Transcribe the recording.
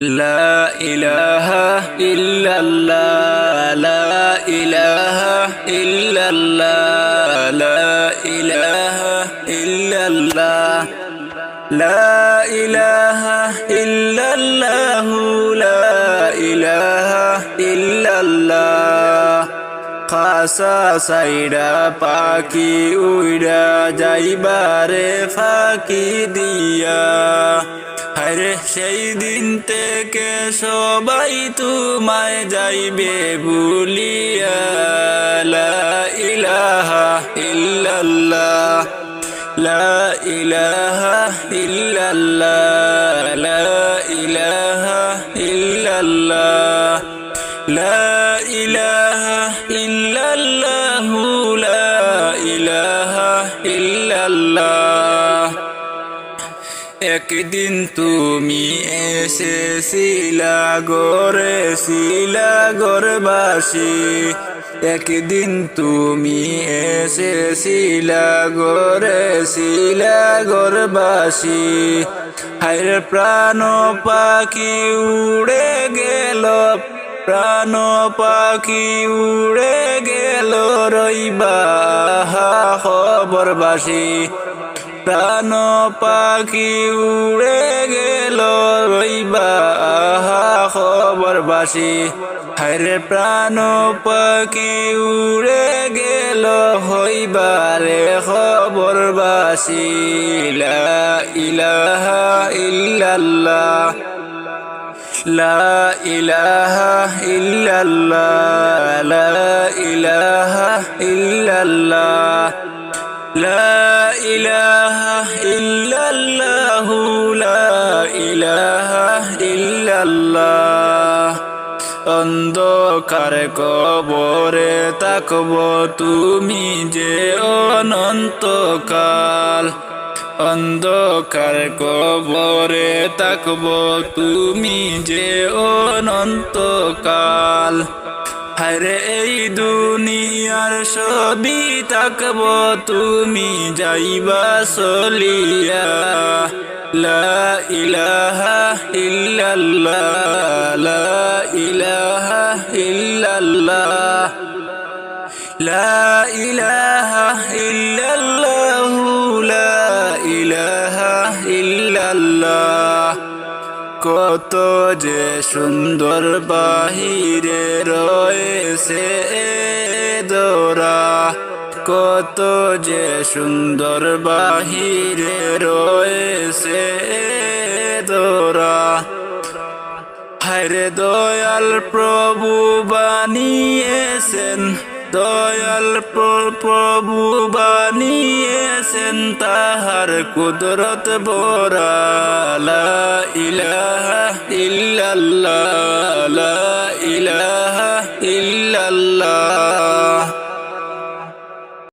لا إله إلا الله لا إله إلا الله لا إله إلا الله لا إله إلا الله لا إله إلا الله খাসা সাইরা পাখি উইরা যাইবারে ফাঁকি দিয়া হরে সেই দিন থেকে সবাই তোমায় যাইবে ভুলিয়া লা ইলাহা ইল্লাল্লাহ লা ইলাহা ইল্লাল্লাহ লা ইলাহা ইল্লাল্লাহ লা ইলাহা ইল্লাল্লাহ লা ইলাহা ইল্লাল্লাহ একদিন তুমি এসেছিলা গরবাসী একদিন তুমি এসেছিলা গরবাসী হায়রে প্রাণ পাখি উড়ে গেল প্রাণ পাখি উড়ে গেল রইবা খবরবাসী প্রাণ পাখি উড়ে গেল রইবা খবরবাসী হায়রে প্রাণ পাখি উড়ে গেল হইবারে খবরবাসী লা ইলাহা ইল্লাল্লাহ লা ইলাহা ইল্লাল্লাহ লা ইলাহা ইল্লাল্লাহ লা ইলাহা ইল্লাল্লাহ লা ইলাহা ইল্লাল্লাহ অন্ধকার কবরে তাকব তুমি যে অনন্তকাল অন্ধকার কবরে তাকব তুমি যে অনন্তকাল হায়রে এই দুনিয়ার সবই তাকব তুমি যাইবা চলিয়া লা ইলাহা ইল্লাল্লাহ লা ইলাহা ইল্লাল্লাহ লা ইলাহা ইল্লাল্লাহ লা ইলাহা ইল্লাল্লাহ কত যে সুন্দর বাহিরে রয়েছে দোরা কত যে সুন্দর বাহিরে রয়েছে দোরা হায়রে দয়াল প্রভু বানিয়েছেন দয়াল প্রভু বানিয়েছেন তাহার কুদরত ভরা লা ইলাহা ইল্লাল্লাহ লা ইলাহা ইল্লাল্লাহ